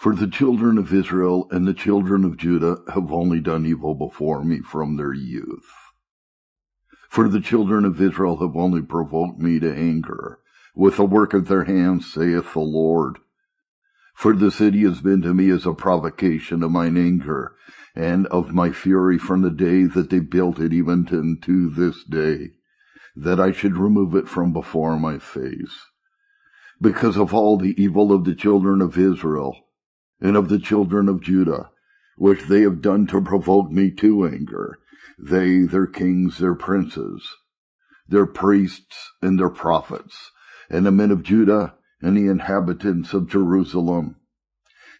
For the children of Israel and the children of Judah have only done evil before me from their youth. For the children of Israel have only provoked me to anger with the work of their hands, saith the Lord. For the city has been to me as a provocation of mine anger and of my fury from the day that they built it even unto this day, that I should remove it from before my face. Because of all the evil of the children of Israel and of the children of Judah, which they have done to provoke me to anger, they, their kings, their princes, their priests, and their prophets, and the men of Judah, and the inhabitants of Jerusalem.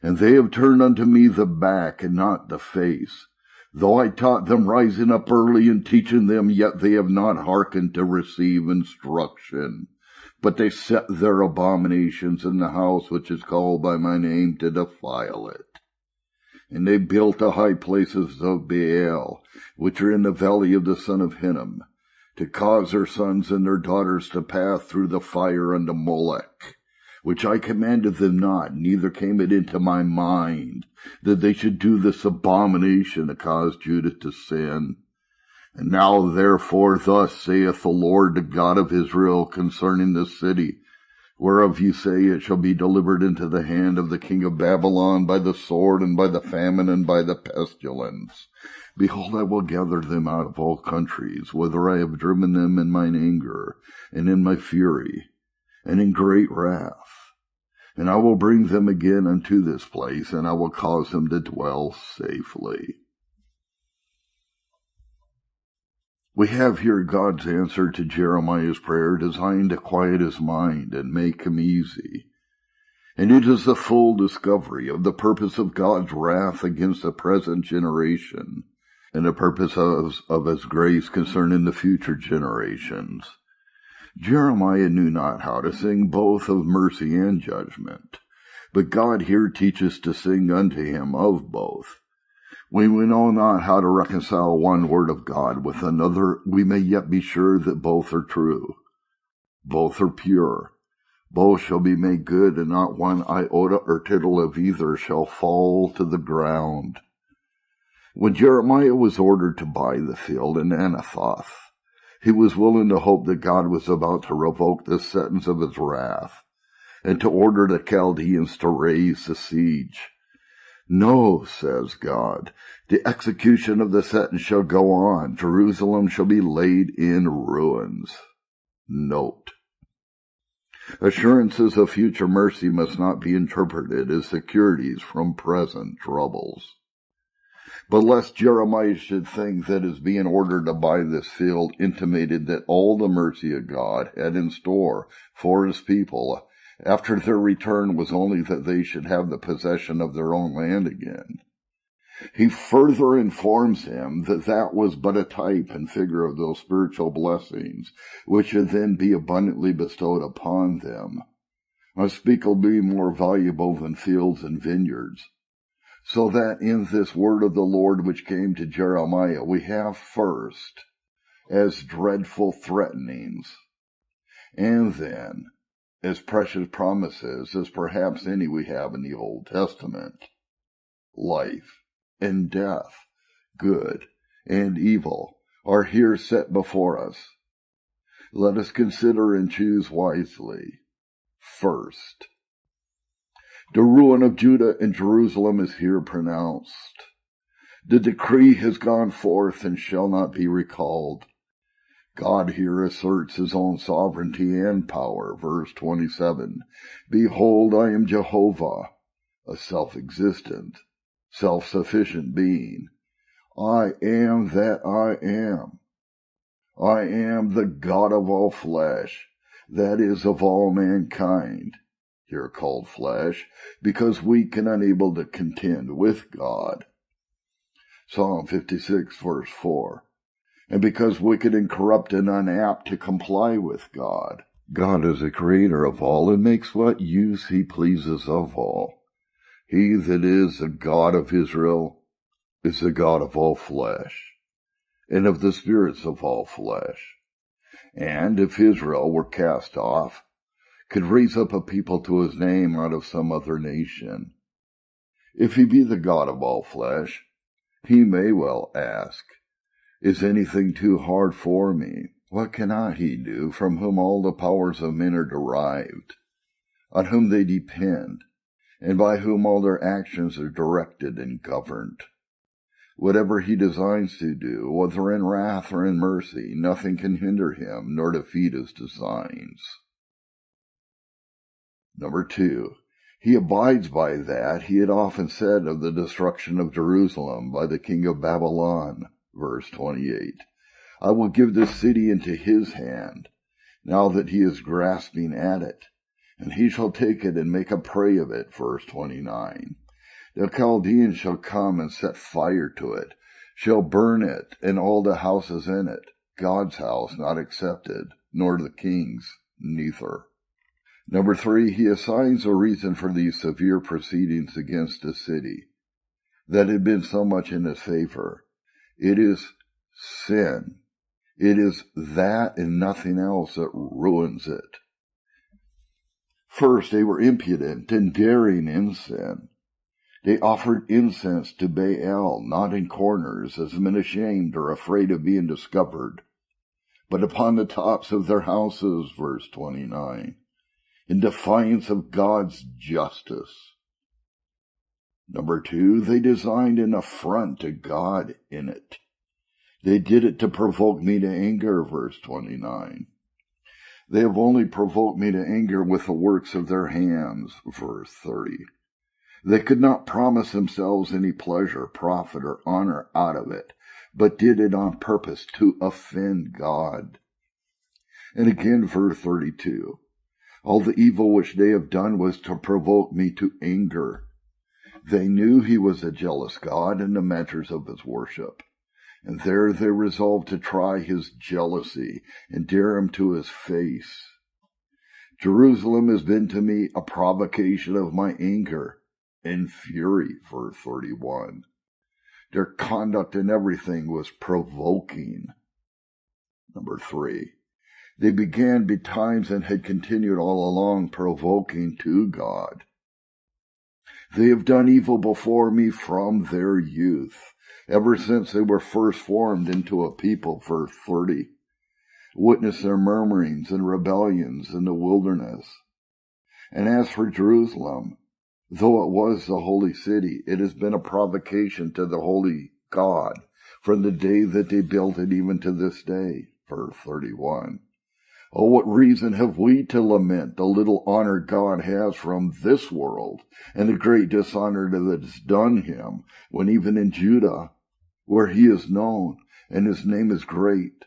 And they have turned unto me the back, and not the face. Though I taught them rising up early and teaching them, yet they have not hearkened to receive instruction. But they set their abominations in the house which is called by my name to defile it. And they built the high places of Baal, which are in the valley of the son of Hinnom, to cause their sons and their daughters to pass through the fire unto Molech, which I commanded them not, neither came it into my mind, that they should do this abomination to cause Judah to sin. And now therefore thus saith the Lord, the God of Israel, concerning this city, whereof you say it shall be delivered into the hand of the king of Babylon by the sword and by the famine and by the pestilence. Behold, I will gather them out of all countries, whither I have driven them in mine anger, and in my fury, and in great wrath. And I will bring them again unto this place, and I will cause them to dwell safely. We have here God's answer to Jeremiah's prayer, designed to quiet his mind and make him easy. And it is the full discovery of the purpose of God's wrath against the present generation, and the purpose of his grace concerning the future generations. Jeremiah knew not how to sing both of mercy and judgment, but God here teaches to sing unto him of both. When we know not how to reconcile one word of God with another, we may yet be sure that both are true. Both are pure. Both shall be made good, and not one iota or tittle of either shall fall to the ground. When Jeremiah was ordered to buy the field in Anathoth, he was willing to hope that God was about to revoke the sentence of his wrath, and to order the Chaldeans to raise the siege. No, says God, the execution of the sentence shall go on. Jerusalem shall be laid in ruins. Note: assurances of future mercy must not be interpreted as securities from present troubles. But lest Jeremiah should think that his being ordered to buy this field intimated that all the mercy of God had in store for his people after their return was only that they should have the possession of their own land again, he further informs him that that was but a type and figure of those spiritual blessings which should then be abundantly bestowed upon them, unspeakably more valuable than fields and vineyards. So that in this word of the Lord which came to Jeremiah, we have first as dreadful threatenings, and then as precious promises as perhaps any we have in the Old Testament. Life and death, good and evil, are here set before us. Let us consider and choose wisely. First, the ruin of Judah and Jerusalem is here pronounced. The decree has gone forth and shall not be recalled. God here asserts his own sovereignty and power. Verse 27, behold, I am Jehovah, a self-existent, self-sufficient being. I am that I am. I am the God of all flesh, that is, of all mankind, here called flesh, because weak and unable to contend with God. Psalm 56, verse 4. And because wicked and corrupt and unapt to comply with God. God is the creator of all and makes what use he pleases of all. He that is the God of Israel is the God of all flesh, and of the spirits of all flesh. And if Israel were cast off, could raise up a people to his name out of some other nation. If he be the God of all flesh, he may well ask, is anything too hard for me? What cannot he do, from whom all the powers of men are derived, on whom they depend, and by whom all their actions are directed and governed? Whatever he designs to do, whether in wrath or in mercy, nothing can hinder him nor defeat his designs. Number 2. He abides by that he had often said of the destruction of Jerusalem by the king of Babylon. Verse 28. I will give this city into his hand, now that he is grasping at it, and he shall take it and make a prey of it. Verse 29. The Chaldeans shall come and set fire to it, shall burn it, and all the houses in it, God's house not excepted, nor the king's neither. Number 3, he assigns a reason for these severe proceedings against the city that had been so much in his favor. It is sin. It is that and nothing else that ruins it. First, they were impudent and daring in sin. They offered incense to Baal, not in corners, as men ashamed or afraid of being discovered, but upon the tops of their houses, verse 29, in defiance of God's justice. Number 2, they designed an affront to God in it. They did it to provoke me to anger, verse 29. They have only provoked me to anger with the works of their hands, verse 30. They could not promise themselves any pleasure, profit, or honor out of it, but did it on purpose to offend God. And again, verse 32. All the evil which they have done was to provoke me to anger. They knew he was a jealous God in the matters of his worship, and there they resolved to try his jealousy and dare him to his face. Jerusalem has been to me a provocation of my anger and fury, verse 31. Their conduct in everything was provoking. Number 3. They began betimes and had continued all along provoking to God. They have done evil before me from their youth, ever since they were first formed into a people, verse 30. Witness their murmurings and rebellions in the wilderness. And as for Jerusalem, though it was the holy city, it has been a provocation to the holy God from the day that they built it even to this day, verse 31. Oh, what reason have we to lament the little honor God has from this world, and the great dishonor that is done him, when even in Judah, where he is known, and his name is great,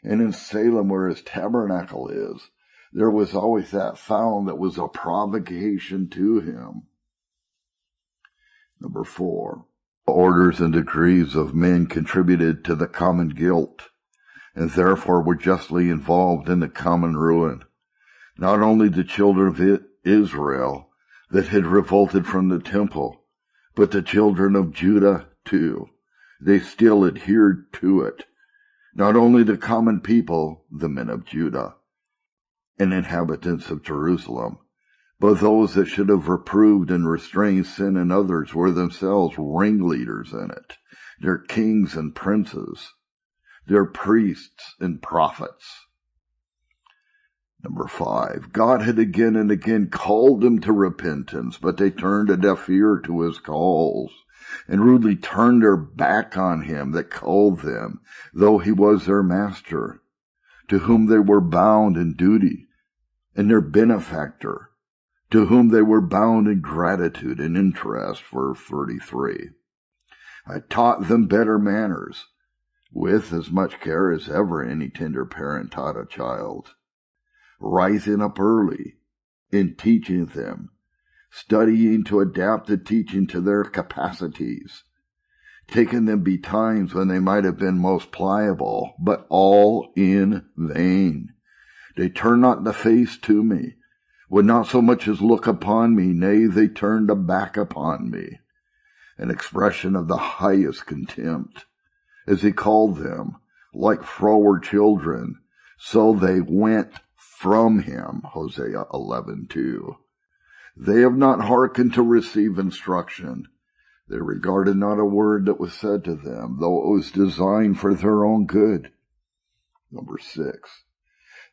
and in Salem, where his tabernacle is, there was always that found that was a provocation to him. Number 4, orders and decrees of men contributed to the common guilt, and therefore were justly involved in the common ruin. Not only the children of Israel that had revolted from the temple, but the children of Judah too. They still adhered to it. Not only the common people, the men of Judah, and inhabitants of Jerusalem, but those that should have reproved and restrained sin in others were themselves ringleaders in it, their kings and princes, their priests and prophets. Number 5, God had again and again called them to repentance, but they turned a deaf ear to his calls, and rudely turned their back on him that called them, though he was their master, to whom they were bound in duty, and their benefactor, to whom they were bound in gratitude and interest, verse 33. I taught them better manners, with as much care as ever any tender parent taught a child, rising up early in teaching them, studying to adapt the teaching to their capacities, taking them betimes when they might have been most pliable, but all in vain. They turned not the face to me, would not so much as look upon me, nay, they turned a back upon me, an expression of the highest contempt. As he called them, like froward children, so they went from him, Hosea 11:2. They have not hearkened to receive instruction, They regarded not a word that was said to them, though it was designed for their own good. Number 6.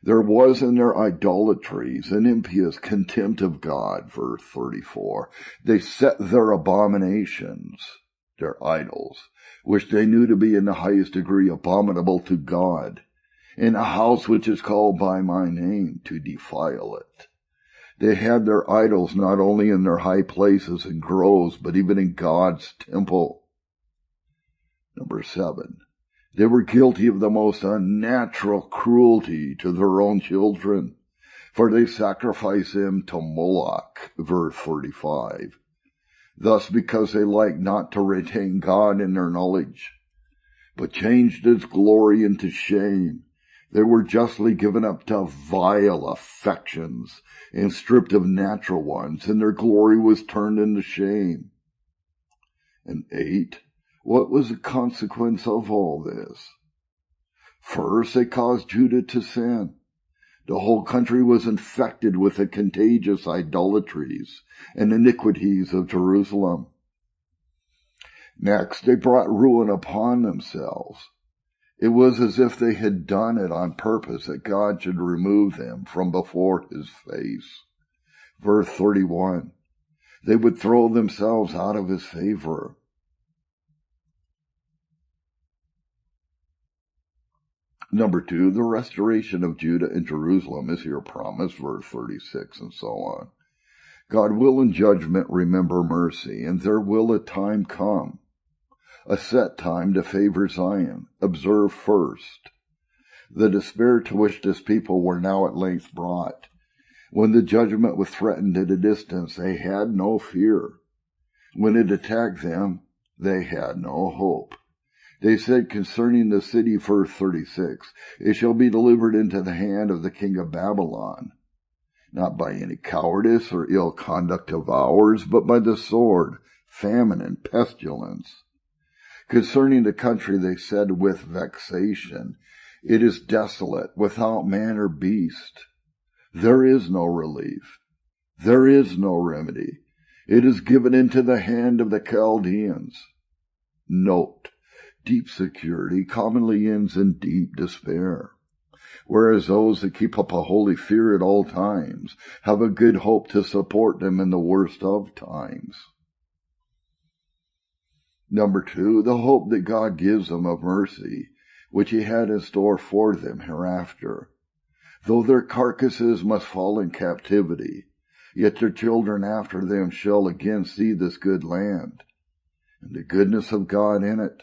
There was in their idolatries an impious contempt of God, verse 34. They set their abominations, their idols, which they knew to be in the highest degree abominable to God, in a house which is called by my name, to defile it. They had their idols not only in their high places and groves, but even in God's temple. Number 7. They were guilty of the most unnatural cruelty to their own children, for they sacrificed them to Moloch, verse 45. Thus, because they liked not to retain God in their knowledge, but changed his glory into shame, they were justly given up to vile affections and stripped of natural ones, and their glory was turned into shame. And 8. What was the consequence of all this? First, they caused Judah to sin. The whole country was infected with the contagious idolatries and iniquities of Jerusalem. Next, they brought ruin upon themselves. It was as if they had done it on purpose, that God should remove them from before his face. Verse 31. They would throw themselves out of his favor. Number 2, the restoration of Judah and Jerusalem is here promised, verse 36 and so on. God will in judgment remember mercy, and there will a time come, a set time to favor Zion. Observe first the despair to which this people were now at length brought. When the judgment was threatened at a distance, they had no fear. When it attacked them, they had no hope. They said concerning the city, verse 36, it shall be delivered into the hand of the king of Babylon, not by any cowardice or ill conduct of ours, but by the sword, famine, and pestilence. Concerning the country, they said with vexation, it is desolate, without man or beast. There is no relief. There is no remedy. It is given into the hand of the Chaldeans. Note, deep security commonly ends in deep despair, whereas those that keep up a holy fear at all times have a good hope to support them in the worst of times. Number 2, the hope that God gives them of mercy, which he had in store for them hereafter. Though their carcasses must fall in captivity, yet their children after them shall again see this good land, and the goodness of God in it.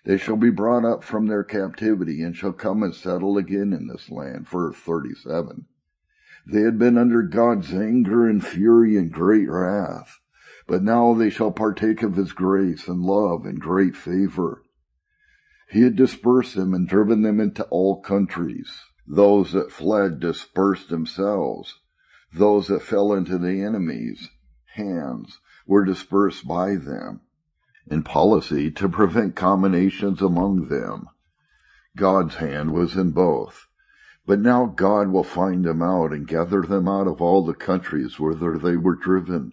They shall be brought up from their captivity, and shall come and settle again in this land. Verse 37. They had been under God's anger and fury and great wrath, but now they shall partake of his grace and love and great favor. He had dispersed them and driven them into all countries. Those that fled dispersed themselves. Those that fell into the enemy's hands were dispersed by them. In policy, to prevent combinations among them, God's hand was in both. But now God will find them out and gather them out of all the countries whither they were driven,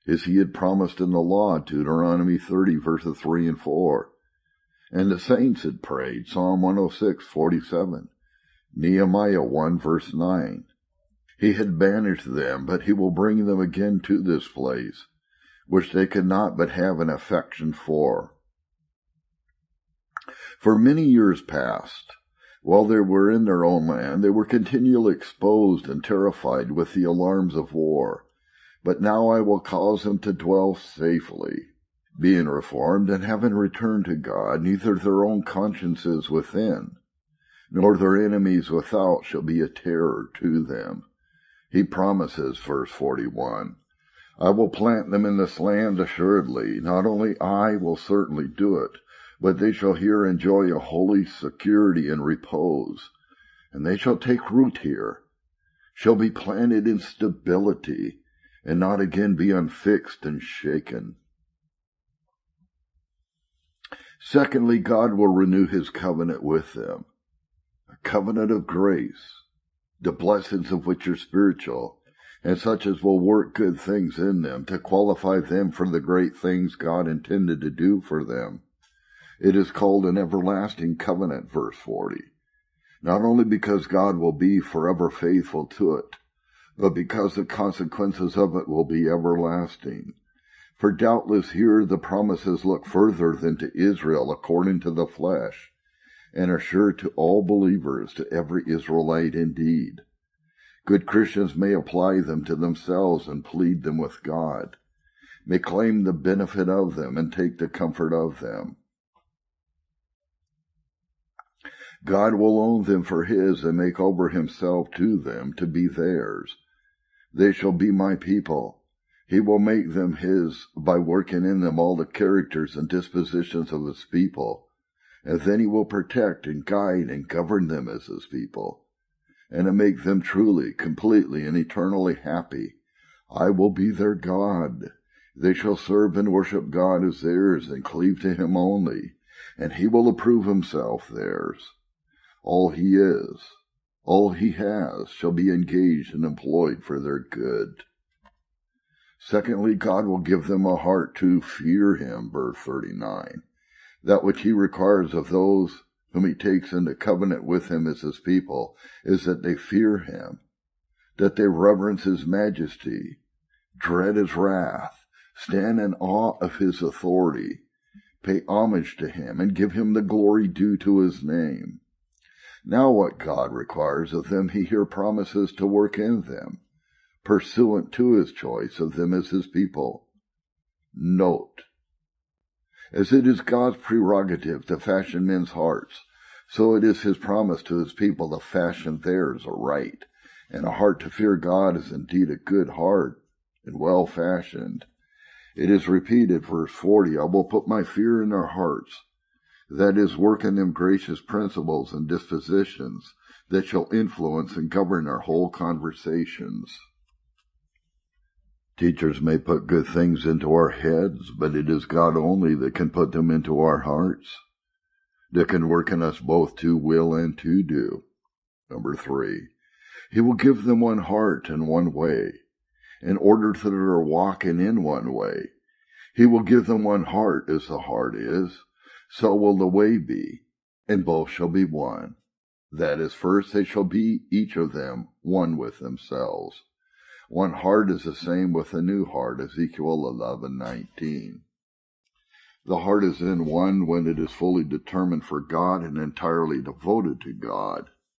as he had promised in the law, Deuteronomy 30, verses 3 and 4. And the saints had prayed, Psalm 106:47, Nehemiah 1, verse 9. He had banished them, but he will bring them again to this place, which they could not but have an affection for. For many years past, while they were in their own land, they were continually exposed and terrified with the alarms of war. But now I will cause them to dwell safely, being reformed and having returned to God. Neither their own consciences within, nor their enemies without shall be a terror to them. He promises, verse 41, I will plant them in this land assuredly. Not only I will certainly do it, but they shall here enjoy a holy security and repose. And they shall take root here, shall be planted in stability, and not again be unfixed and shaken. Secondly, God will renew his covenant with them, a covenant of grace, the blessings of which are spiritual, and such as will work good things in them to qualify them for the great things God intended to do for them. It is called an everlasting covenant, verse 40, not only because God will be forever faithful to it, but because the consequences of it will be everlasting. For doubtless here the promises look further than to Israel according to the flesh, and are sure to all believers, to every Israelite indeed. Good Christians may apply them to themselves and plead them with God, may claim the benefit of them and take the comfort of them. God will own them for his and make over himself to them to be theirs. They shall be my people. He will make them his by working in them all the characters and dispositions of his people, and then he will protect and guide and govern them as his people, and to make them truly, completely, and eternally happy. I will be their God. They shall serve and worship God as theirs and cleave to him only, and he will approve himself theirs. All he is, all he has, shall be engaged and employed for their good. Secondly, God will give them a heart to fear him, verse 39. That which he requires of those whom he takes into covenant with him as his people is that they fear him, that they reverence his majesty, dread his wrath, stand in awe of his authority, pay homage to him, and give him the glory due to his name. Now what God requires of them he here promises to work in them, pursuant to his choice of them as his people. Note, as it is God's prerogative to fashion men's hearts, so it is his promise to his people to fashion theirs aright, and a heart to fear God is indeed a good heart and well fashioned. It is repeated, verse 40, I will put my fear in their hearts, that is, work in them gracious principles and dispositions that shall influence and govern their whole conversations. Teachers may put good things into our heads, but it is God only that can put them into our hearts, that can work in us both to will and to do. Number 3, he will give them one heart and one way, in order that they are walking in one way. He will give them one heart as the heart is, so will the way be, and both shall be one. That is, first they shall be, each of them, one with themselves. One heart is the same with a new heart, Ezekiel 11:19. The heart is in one when it is fully determined for God and entirely devoted to God.